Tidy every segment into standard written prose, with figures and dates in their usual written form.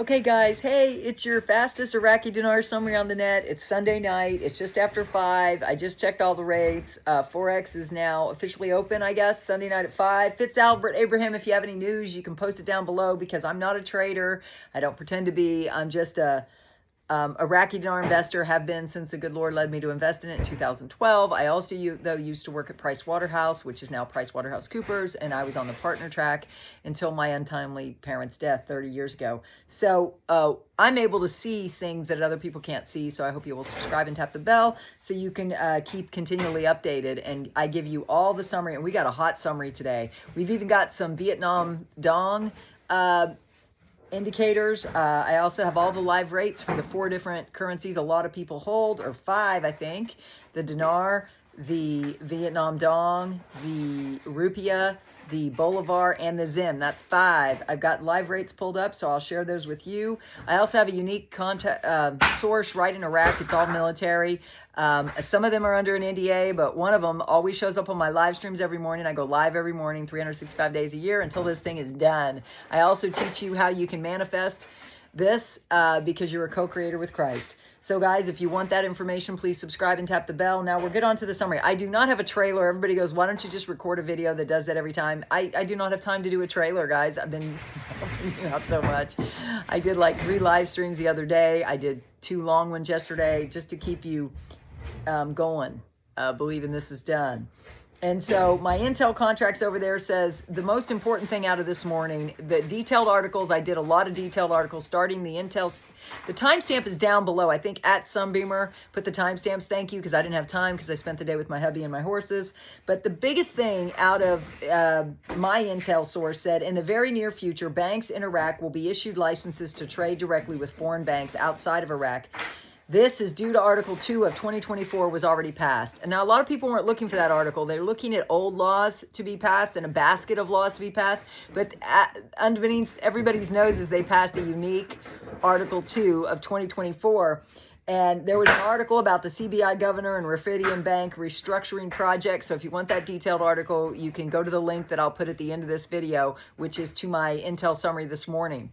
Okay, guys, hey, it's your fastest Iraqi dinar summary on the net. It's Sunday night. It's just after 5. I just checked all the rates. Forex is now officially open, I guess, Sunday night at 5. Fitz Albert Abraham, if you have any news, you can post it down below because I'm not a trader. I don't pretend to be. I'm just a Iraqi dinar investor, have been since the good Lord led me to invest in it in 2012. I also, used to work at Price Waterhouse, which is now Price Waterhouse Coopers, and I was on the partner track until my untimely parents' death 30 years ago. So I'm able to see things that other people can't see, so I hope you will subscribe and tap the bell so you can keep continually updated, and I give you all the summary, and we got a hot summary today. We've even got some Vietnam dong indicators. I also have all the live rates for the 4 different currencies a lot of people hold, or 5, I think. The Dinar, the Vietnam dong, the Rupiah, the Bolivar, and the Zim. That's 5. I've got live rates pulled up, so I'll share those with you. I also have a unique source right in Iraq. It's all military. Some of them are under an NDA, but one of them always shows up on my live streams every morning. I go live every morning, 365 days a year until this thing is done. I also teach you how you can manifest this because you're a co-creator with Christ. So guys, if you want that information, please subscribe and tap the bell. Now we're good on to the summary. I do not have a trailer. Everybody goes, why don't you just record a video that does that every time? I do not have time to do a trailer, guys. I've been helping you out so much. I did like 3 live streams the other day. I did 2 long ones yesterday just to keep you going, believing this is done. And so my Intel contracts over there says the most important thing out of this morning, the detailed articles, I did a lot of detailed articles starting the Intel. The timestamp is down below. I think at Sunbeamer put the timestamps. Thank you, because I didn't have time because I spent the day with my hubby and my horses. But the biggest thing out of my Intel source said, in the very near future, banks in Iraq will be issued licenses to trade directly with foreign banks outside of Iraq. This is due to Article 2 of 2024 was already passed. And now a lot of people weren't looking for that article. They're looking at old laws to be passed and a basket of laws to be passed. But underneath everybody's noses, they passed a unique Article 2 of 2024. And there was an article about the CBI governor and Rafidian Bank restructuring project. So if you want that detailed article, you can go to the link that I'll put at the end of this video, which is to my Intel summary this morning.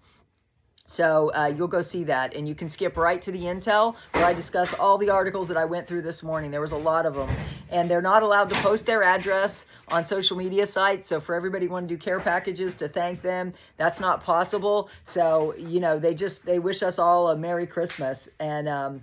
So you'll go see that, and you can skip right to the Intel where I discuss all the articles that I went through this morning. There was a lot of them, and they're not allowed to post their address on social media sites. So for everybody who want to do care packages to thank them, that's not possible. So, you know, they wish us all a Merry Christmas. And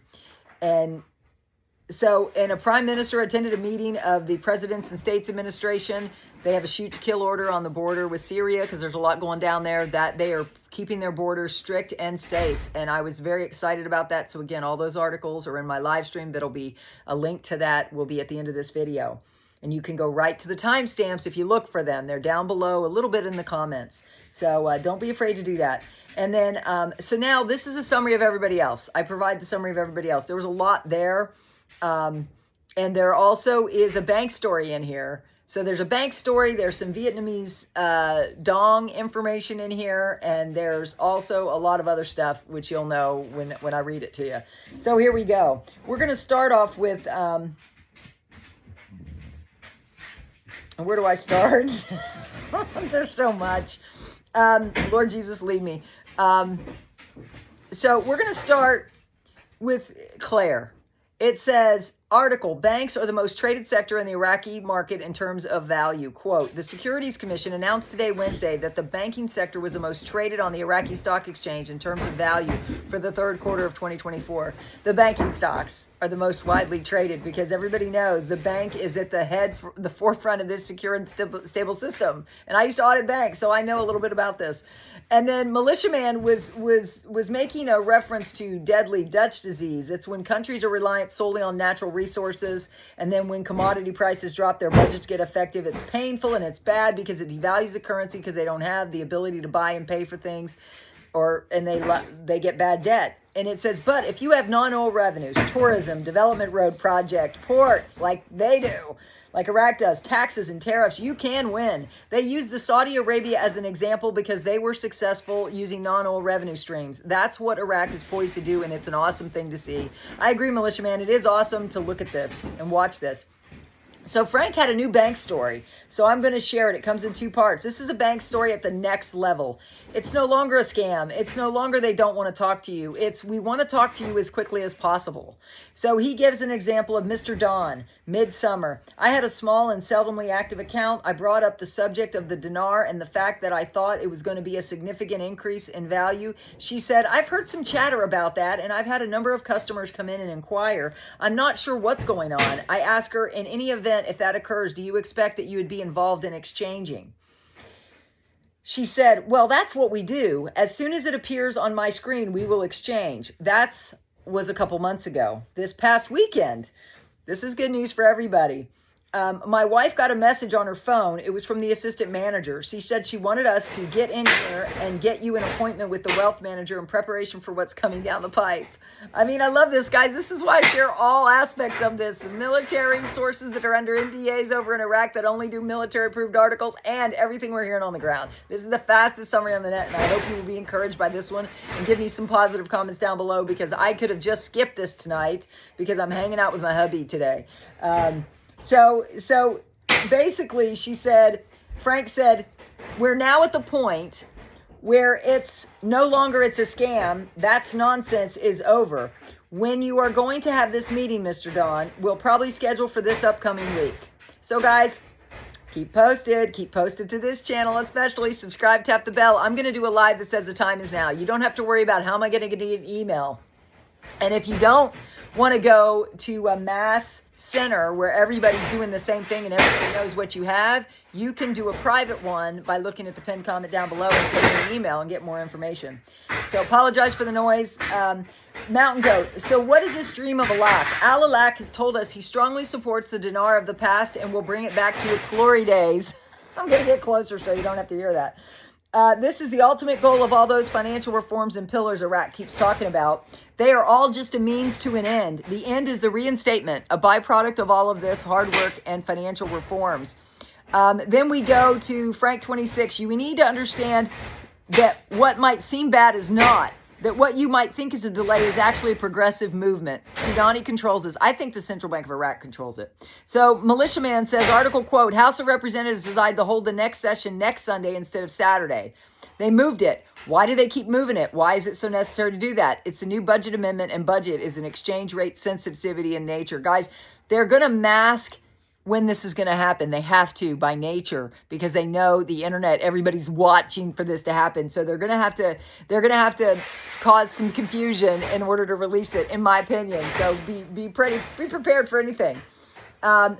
so, a prime minister attended a meeting of the President's and States Administration. They have a shoot-to-kill order on the border with Syria because there's a lot going down there, that they are keeping their borders strict and safe. And I was very excited about that. So again, all those articles are in my live stream. That'll be a link to that will be at the end of this video. And you can go right to the timestamps if you look for them. They're down below a little bit in the comments. So don't be afraid to do that. And then, so now this is a summary of everybody else. I provide the summary of everybody else. There was a lot there. And there also is a bank story in here. So there's a bank story, there's some Vietnamese dong information in here, and there's also a lot of other stuff, which you'll know when I read it to you. So here we go. We're going to start off with, where do I start? There's so much. Lord Jesus, lead me. So we're going to start with Claire. It says, article, banks are the most traded sector in the Iraqi market in terms of value. Quote, the Securities Commission announced today, Wednesday, that the banking sector was the most traded on the Iraqi stock exchange in terms of value for the 3rd quarter of 2024. The banking stocks are the most widely traded because everybody knows the bank is at the forefront of this secure and stable system. And I used to audit banks, so I know a little bit about this. And then Militiaman was making a reference to deadly Dutch disease. It's when countries are reliant solely on natural resources, and then when commodity prices drop, their budgets get affected. It's painful and it's bad because it devalues the currency because they don't have the ability to buy and pay for things, and they get bad debt. And it says, but if you have non-oil revenues, tourism, development road project, ports, like they do, like Iraq does, taxes and tariffs, you can win. They used the Saudi Arabia as an example because they were successful using non-oil revenue streams. That's what Iraq is poised to do, and it's an awesome thing to see. I agree, Militiaman. It is awesome to look at this and watch this. So Frank had a new bank story, so I'm going to share it. It comes in two parts. This is a bank story at the next level. It's no longer a scam. It's no longer they don't want to talk to you. It's we want to talk to you as quickly as possible. So he gives an example of Mr. Don, midsummer. I had a small and seldomly active account. I brought up the subject of the dinar and the fact that I thought it was going to be a significant increase in value. She said, I've heard some chatter about that, and I've had a number of customers come in and inquire. I'm not sure what's going on. I asked her, in any event, if that occurs, do you expect that you would be involved in exchanging? She said, well, that's what we do. As soon as it appears on my screen, we will exchange. That was a couple months ago. This past weekend, this is good news for everybody. My wife got a message on her phone. It was from the assistant manager. She said she wanted us to get in here and get you an appointment with the wealth manager in preparation for what's coming down the pipe. I mean, I love this, guys. This is why I share all aspects of this. The military sources that are under NDAs over in Iraq that only do military-approved articles and everything we're hearing on the ground. This is the fastest summary on the net, and I hope you will be encouraged by this one and give me some positive comments down below, because I could have just skipped this tonight because I'm hanging out with my hubby today. So basically she said, Frank said, we're now at the point where it's no longer it's a scam. That's nonsense is over. When you are going to have this meeting, Mr. Don, we'll probably schedule for this upcoming week. So guys, keep posted to this channel, especially subscribe, tap the bell. I'm going to do a live that says the time is now. You don't have to worry about how am I going to get an email. And if you don't want to go to a mass center where everybody's doing the same thing and everybody knows what you have, you can do a private one by looking at the pinned comment down below and sending an email and get more information. So apologize for the noise. Mountain Goat. So what is this dream of Alak? Al-Alak has told us he strongly supports the dinar of the past and will bring it back to its glory days. I'm going to get closer so you don't have to hear that. This is the ultimate goal of all those financial reforms and pillars Iraq keeps talking about. They are all just a means to an end. The end is the reinstatement, a byproduct of all of this hard work and financial reforms. Then we go to Frank 26. You need to understand that what might seem bad is not. That what you might think is a delay is actually a progressive movement. Sudani controls this. I think the Central Bank of Iraq controls it. So Militiaman says, article quote, House of Representatives decided to hold the next session next Sunday instead of Saturday. They moved it. Why do they keep moving it? Why is it so necessary to do that? It's a new budget amendment, and budget is an exchange rate sensitivity in nature. Guys, they're going to mask when this is going to happen. They have to by nature, because they know the internet, everybody's watching for this to happen. So they're going to have to cause some confusion in order to release it, in my opinion. So be prepared for anything.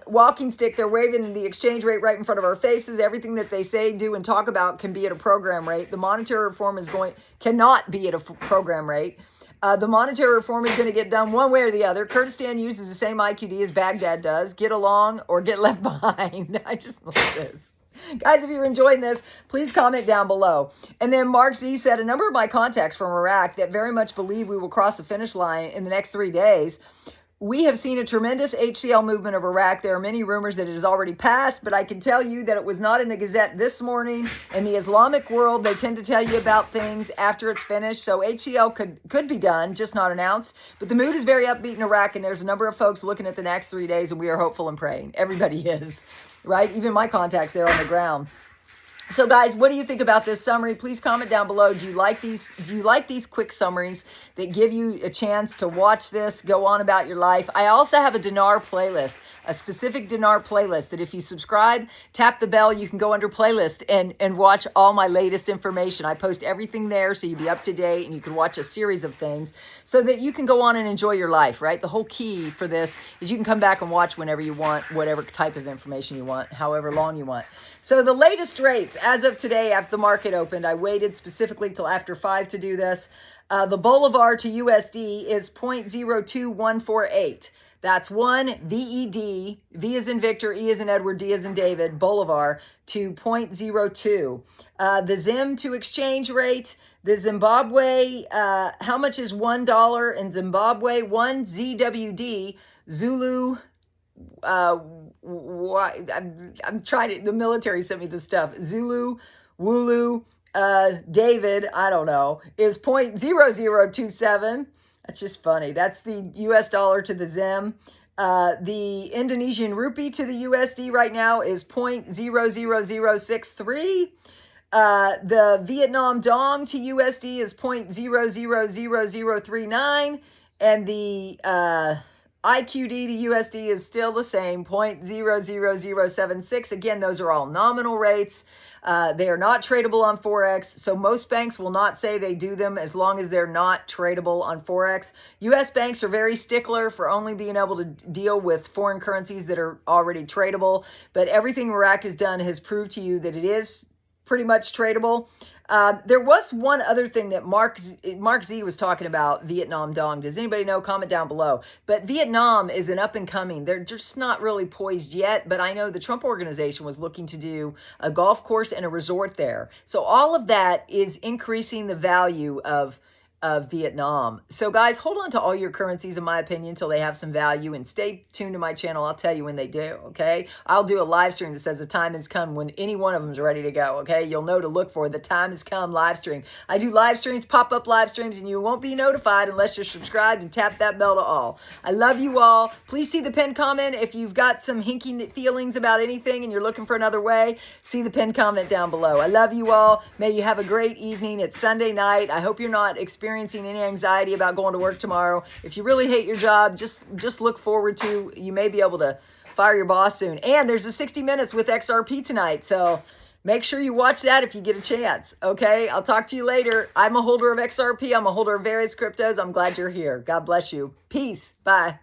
Walking stick, they're waving the exchange rate right in front of our faces. Everything that they say, do, and talk about can be at a program rate. The monetary reform cannot be at a program rate. The monetary reform is going to get done one way or the other. Kurdistan uses the same IQD as Baghdad does. Get along or get left behind. I just love this. Guys, if you're enjoying this, please comment down below. And then Mark Z said, a number of my contacts from Iraq that very much believe we will cross the finish line in the next 3 days. We have seen a tremendous HCL movement of Iraq. There are many rumors that it has already passed, but I can tell you that it was not in the Gazette this morning. In the Islamic world, they tend to tell you about things after it's finished. So HCL could be done, just not announced. But the mood is very upbeat in Iraq, and there's a number of folks looking at the next 3 days, and we are hopeful and praying. Everybody is, right? Even my contacts there on the ground. So guys, what do you think about this summary? Please comment down below. Do you like these quick summaries that give you a chance to watch this, go on about your life? I also have a dinar playlist, a specific dinar playlist that if you subscribe, tap the bell, you can go under playlist and watch all my latest information. I post everything there so you'll be up to date and you can watch a series of things so that you can go on and enjoy your life, right? The whole key for this is you can come back and watch whenever you want, whatever type of information you want, however long you want. So the latest rates as of today after the market opened, I waited specifically till after 5 to do this. The Bolivar to USD is 0.02148. That's 1 VED, V as in Victor, E as in Edward, D as in David, Bolivar to 0.02. The Zim to exchange rate, the Zimbabwe, how much is $1 in Zimbabwe? 1 ZWD, Zulu, I'm trying to, the military sent me this stuff. Zulu, Wulu, David, I don't know, is 0.0027. That's just funny. That's the US dollar to the Zim. The Indonesian rupee to the USD right now is 0.00063. The Vietnam dong to USD is 0.000039. And the IQD to USD is still the same, 0.00076. Again, those are all nominal rates. They are not tradable on Forex, so most banks will not say they do them as long as they're not tradable on Forex. U.S. banks are very stickler for only being able to deal with foreign currencies that are already tradable, but everything Iraq has done has proved to you that it is pretty much tradable. There was one other thing that Mark Z was talking about, Vietnam dong. Does anybody know? Comment down below. But Vietnam is an up and coming. They're just not really poised yet, but I know the Trump organization was looking to do a golf course and a resort there. So all of that is increasing the value of Vietnam. So guys, hold on to all your currencies, in my opinion, until they have some value, and stay tuned to my channel. I'll tell you when they do, okay? I'll do a live stream that says the time has come when any one of them is ready to go, okay? You'll know to look for the time has come live stream. I do live streams, pop-up live streams, and you won't be notified unless you're subscribed and tap that bell to all. I love you all. Please see the pinned comment if you've got some hinky feelings about anything and you're looking for another way. See the pinned comment down below. I love you all. May you have a great evening. It's Sunday night. I hope you're not experiencing any anxiety about going to work tomorrow. If you really hate your job, just look forward to, you may be able to fire your boss soon. And there's a 60 Minutes with XRP tonight, so make sure you watch that if you get a chance, okay? I'll talk to you later. I'm a holder of XRP. I'm a holder of various cryptos. I'm glad you're here. God bless you. Peace. Bye.